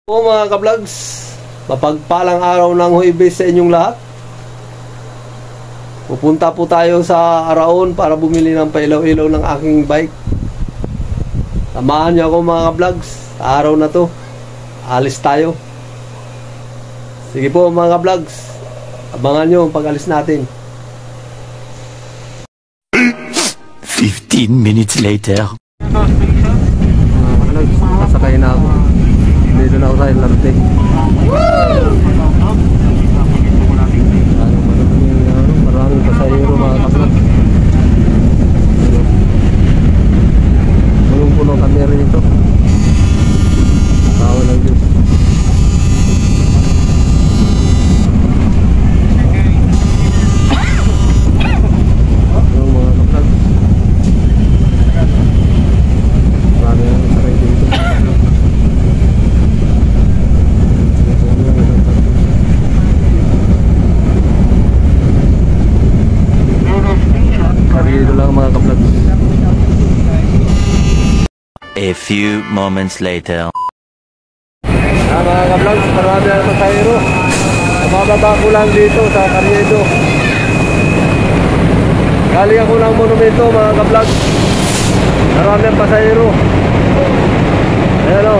Po mga ka-vlogs, mapagpalang araw ng Huwebes sa inyong lahat. Pupunta po tayo sa Araon para bumili ng pailaw-ilaw ng aking bike. Samahan niyo ako mga ka-vlogs, sa araw na to alis tayo. Sige po mga ka-vlogs, abangan nyo ang pag-alis natin. 15 minutes later. Nasakay na ako. Dito na ako sa LRT. Maraming pasahero mga kaplat. Punong-puno kami rito. Tawa lang Diyos. Mga kaplat. Maraming sakay dito. Dito lang mga ka-vlog. A few moments later. Mga ka-vlog, marami ang pasahero. Mababa ko lang dito sa Carriedo. Galing ako ng monumento mga ka-vlog. Marami ang pasahero. Ayan o.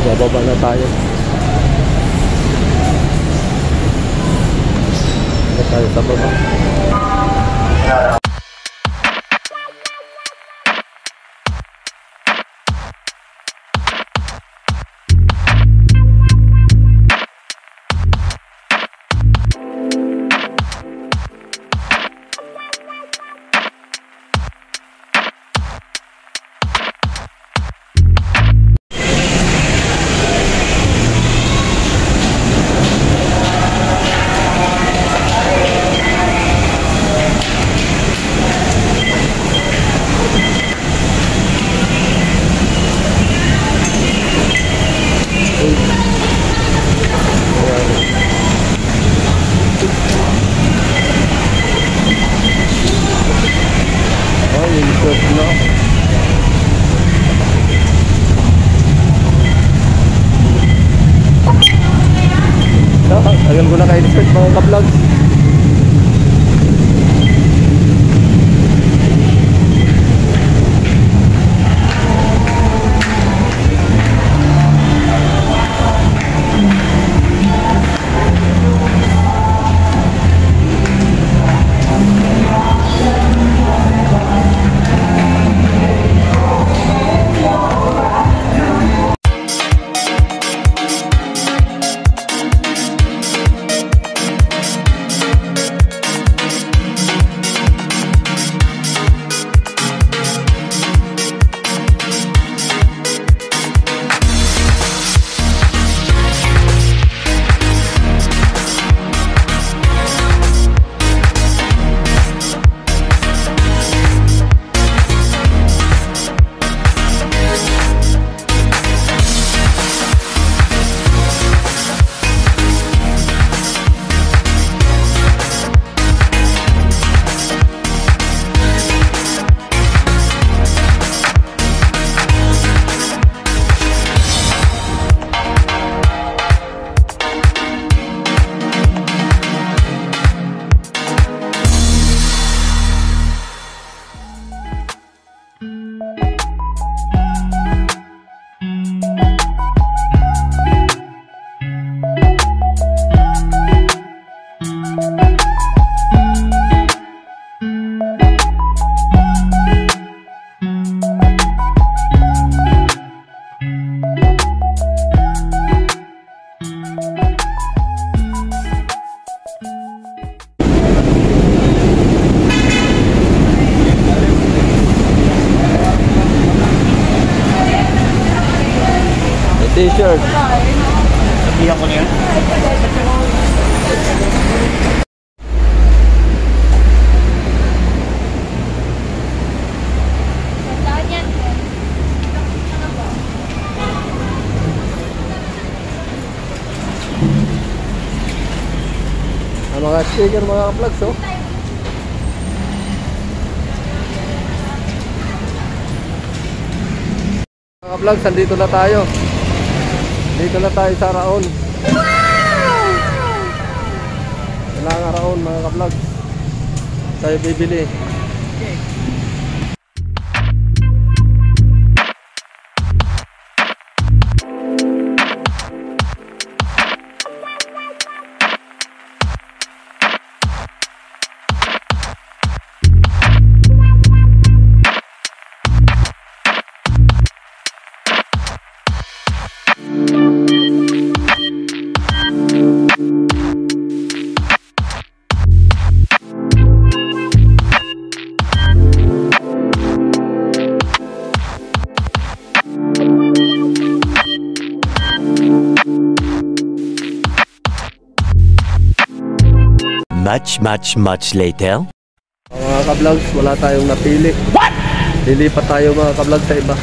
Bababa na tayo. Tayo sa baba. Tagal ko na ka-expect mga ka-vlogs. T-shirt. Sabihan ko niya. Mga sticker mga ka-vlogs oh. Mga vlogs, andito na tayo. Dito na tayo sa Araon. Wala nga Araon mga ka-vlogs. Tayo bibili. Much later. Mga ka-vlogs, wala tayong napili. What? Lilipat tayo mga ka-vlogs sa iba.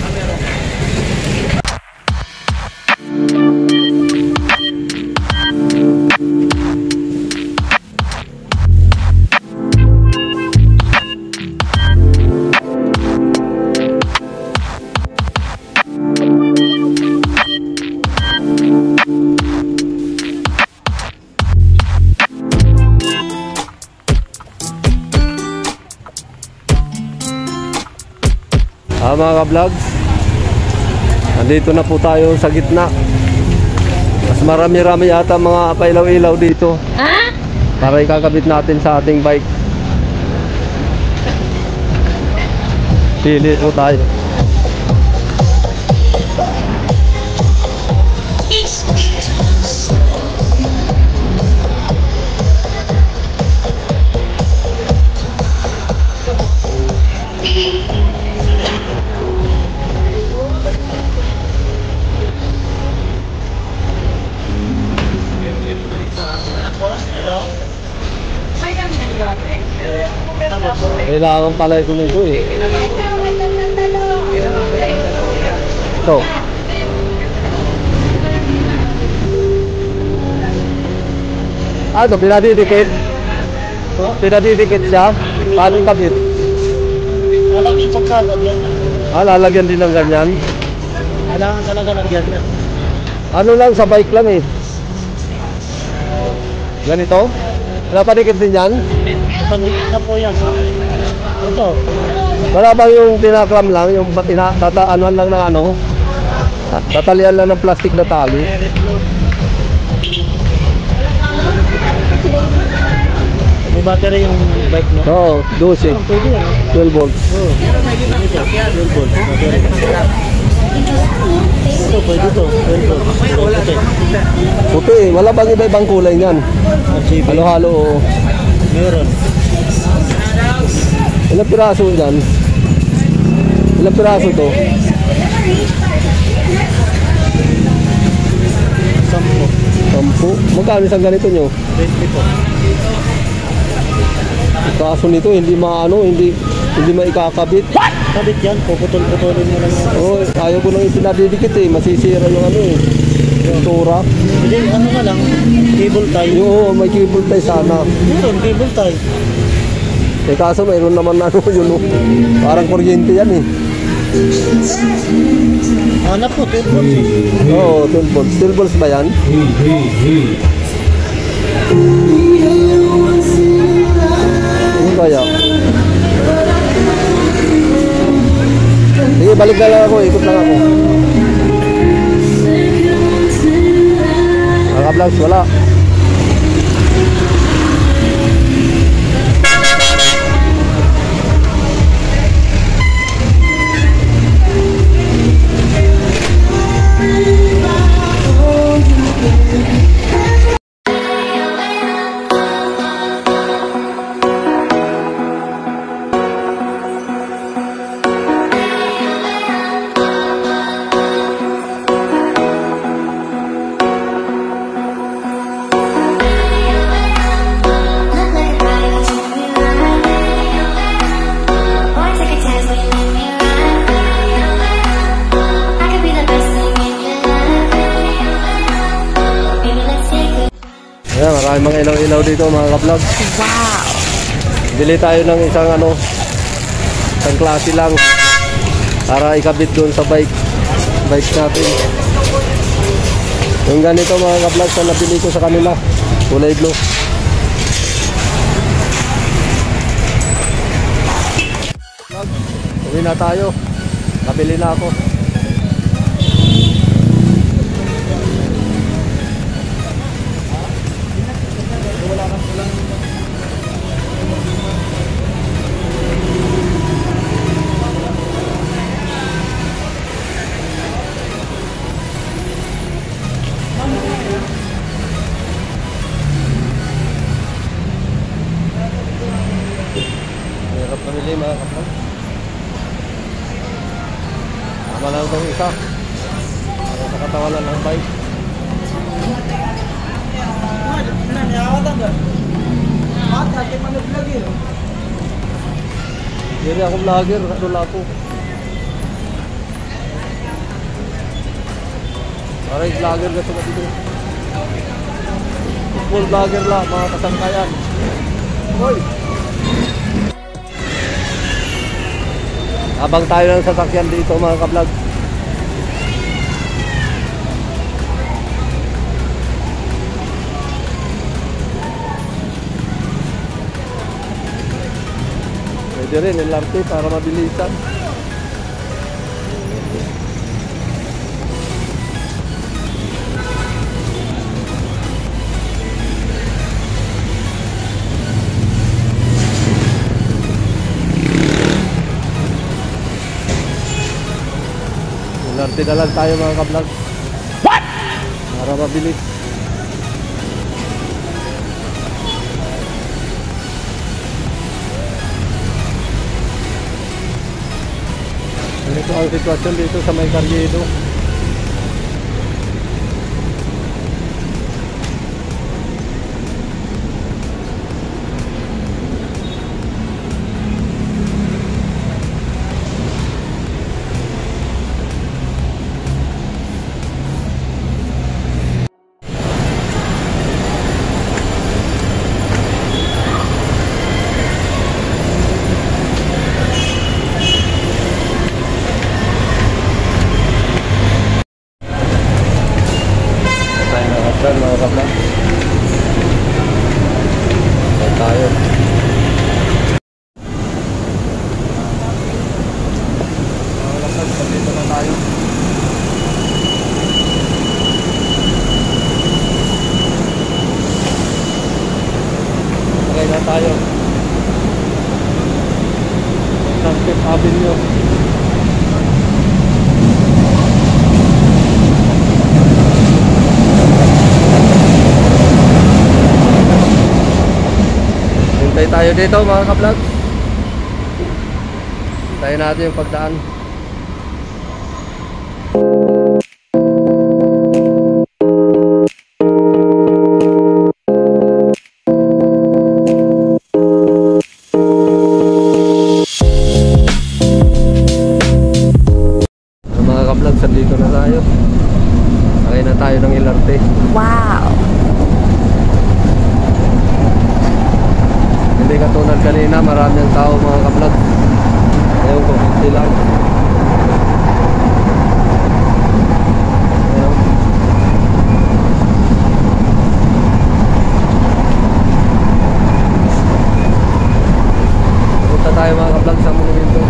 Mga ka-vlogs, nandito na po tayo sa gitna. Mas marami-rami yata mga pailaw-ilaw dito para ikakabit natin sa ating bike. Pili po tayo. Kailangan pala ito nito eh. Ito. Ano, pinadidikit? Pinadidikit siya? Paano kabit? Lalagyan pagkagad yan. Lalagyan din ng ganyan? Kailangan talaga ng ganyan. Ano lang, sa bike lang eh. Ganito? Wala pa dikit din yan? Pag-ikit na po yan. Ito. Wala ba yung tinakram lang, yung tataanuan lang ng ano? Tatalian lang ng plastic na tali. May battery yung bike mo? Oo, 12. Pwede yan. 12 volts. Oo. Ito, 12 volts. Battery. Ito, pwede ito. 12 volts. Puti, wala bang iba-ibang kulay niyan? RGB. Halo-halo, oo. Meron. Ilang piraso dyan? Ilang piraso to? 10. Magkano isang ganito nyo? 20 po. Kaso nito hindi maano, hindi maikakabit. Kabit yan, puputol-putulin mo lang yan. Oo, ayaw ko nang ipinadidikit eh, masisira yung ano eh. Yung tura. Hindi, ano na lang, cable tie. Oo, may cable tie sana. Meron, cable tie. Eh kaso mayroon naman ano yun, oh. Parang kuryente yan eh. Hanap po, 12 volts eh. Oo, 12 volts. 12 volts ba yan? Ano kaya? Sige, balik na lang ako. Ikot lang ako. Mga vlogs, wala. Ayan, maraming mga ilaw-ilaw dito mga ka-vlog. Wow! Bili tayo ng isang ano, isang klase lang para ikabit doon sa bike. bike natin. Yung ganito mga ka-vlog na nabili ko sa kanila, kulay blue. Uwi na tayo, nabili na ako. Hirap namili mga kapag. Tama lang itong isa. Para sa katawanan ng bike. Hindi ako vlogger, kadula po. Parang vlogger ka sa dito. Full vlogger lang, mga kasangkayan. Hoy! Abang tayo ng sasakyan dito mga ka-vlog. Pwede rin LRT para mabilisan. LRT na lang tayo mga ka-vlog. What? Para mabilis. Ito ang sitwasyon dito sa may Carriedo. Mga ka-vlog, tayo. Dito na tayo. Okay na tayo. Sunset Avenue. Hintay tayo dito mga ka-vlog. Hintayin natin yung pagdaan. Mga ka-vlog, sandito na tayo. Sakay na tayo ng LRT. Wow! Hindi katulad kanina, marami ang tao mga ka-vlog. Ayun ko, hindi lang. Ayun. Punta tayo mga ka-vlog sa monumento.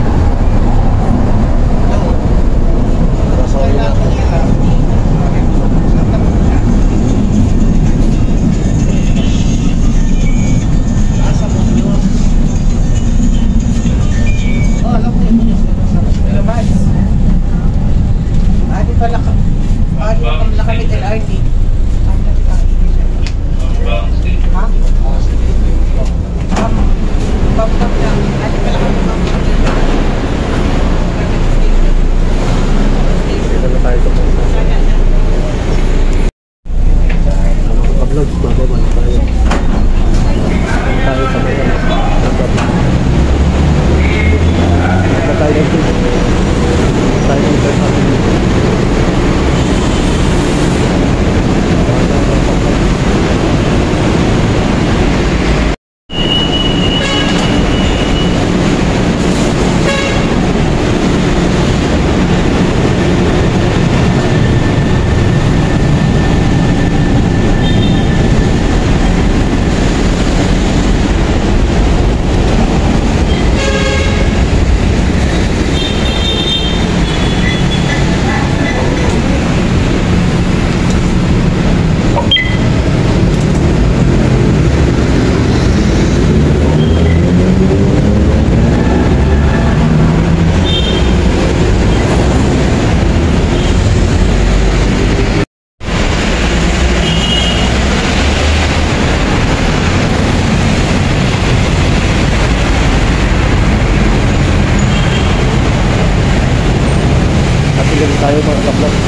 tayo mga ka-vlogs.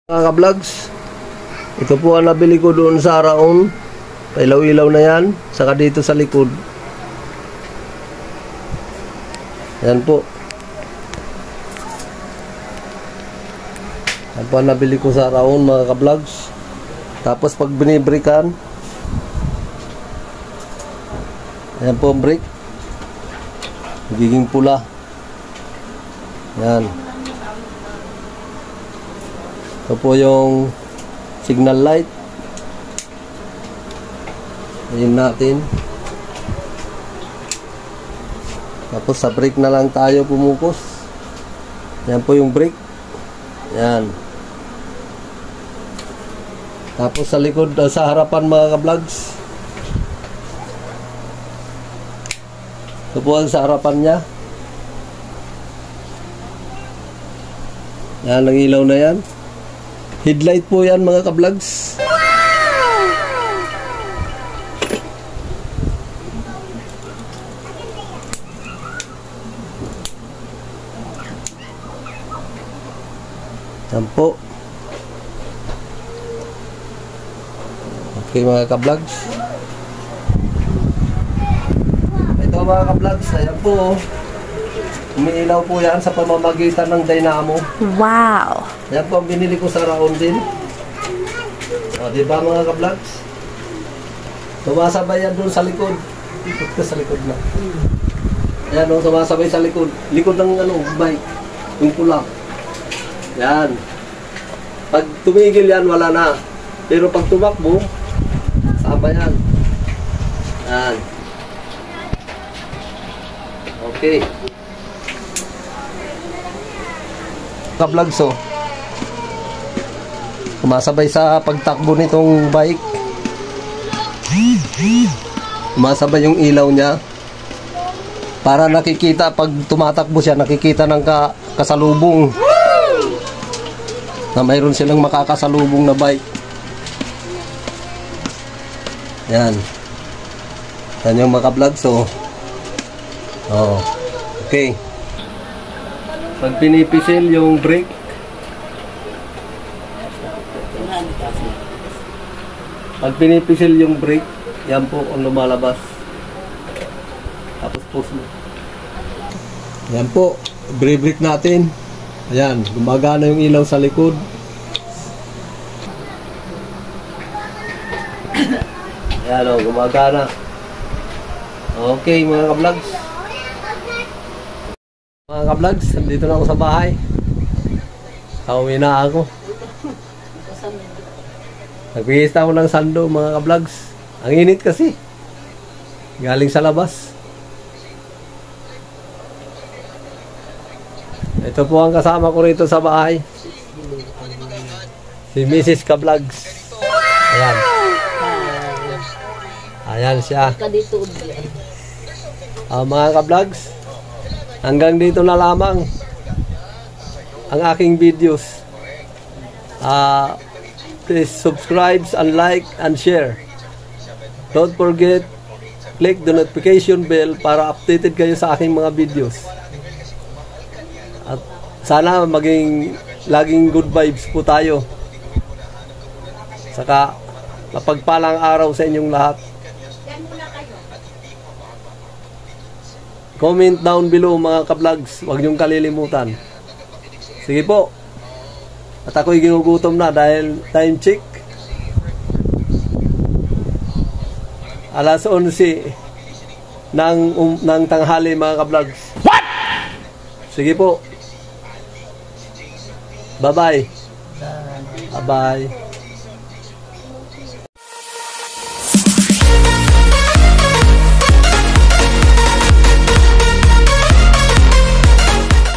Mga ka-vlogs, ito po ang nabili ko doon sa Araon. Pailaw-ilaw na yan. Saka dito sa likod. Yan po. Yan po ang nabili ko sa Araon mga ka-vlogs. Tapos pag binibrikan, yan po ang brake. Magiging pula. Yan. Ito po yung signal light. Ayun natin. Tapos sa brake na lang tayo pumukos. Yan po yung brake. Yan. Tapos sa likod, sa harapan mga ka-vlogs. Ito po ang sa harapan niya. Yan, ang ilaw na yan. Headlight po yan mga ka-vlogs. Yan po. Okay mga ka-vlogs. Ito mga ka-vlogs. Ayan po. Umiilaw po yan sa pamamagitan ng dynamo. Wow! Yan po ang binili ko sa Araon din. O, diba mga ka-vlogs? Sumasabay yan doon sa likod. Ikot ka sa likod na. Ayan o, sumasabay sa likod. Likod ng bike. Yung pula. Yan. Pag tumigil yan, wala na. Pero pag tumakbo, sama yan. Yan. Okay. Ka-vlogs oh. Kumasabay sa pagtakbo nitong bike. Kumasabay yung ilaw niya. Para nakikita pag tumatakbo siya, nakikita ng kasalubong. Na mayroon silang makakasalubong na bike. Yan. Yan yung mga vlogs oh. Oh. Okay. Pag pinipisil yung brake, yan po ang lumalabas. Tapos post mo. Yan po, brake natin. Ayan, gumagana yung ilaw sa likod. Ayan o, gumagana. Okay mga ka-vlogs. Mga ka-vlogs, nandito na ako sa bahay. Pauwi na ako. Nagpihista ako ng sando mga ka-vlogs. Ang init kasi. Galing sa labas. Ito po ang kasama ko rito sa bahay. Si Mrs. Ka-vlogs. Ayan. Ayan siya. Mga ka-vlogs, hanggang dito na lamang ang aking videos. Please subscribe and like and share. Don't forget, click the notification bell para updated kayo sa aking mga videos. At sana maging laging good vibes po tayo. Saka mapagpalang araw sa inyong lahat. Comment down below mga ka-vlogs. Huwag niyong kalilimutan. Sige po. At ako'y ginugutom na dahil time check. Alas 11 ng tanghali mga ka-vlogs. What? Sige po. Bye-bye. Bye-bye.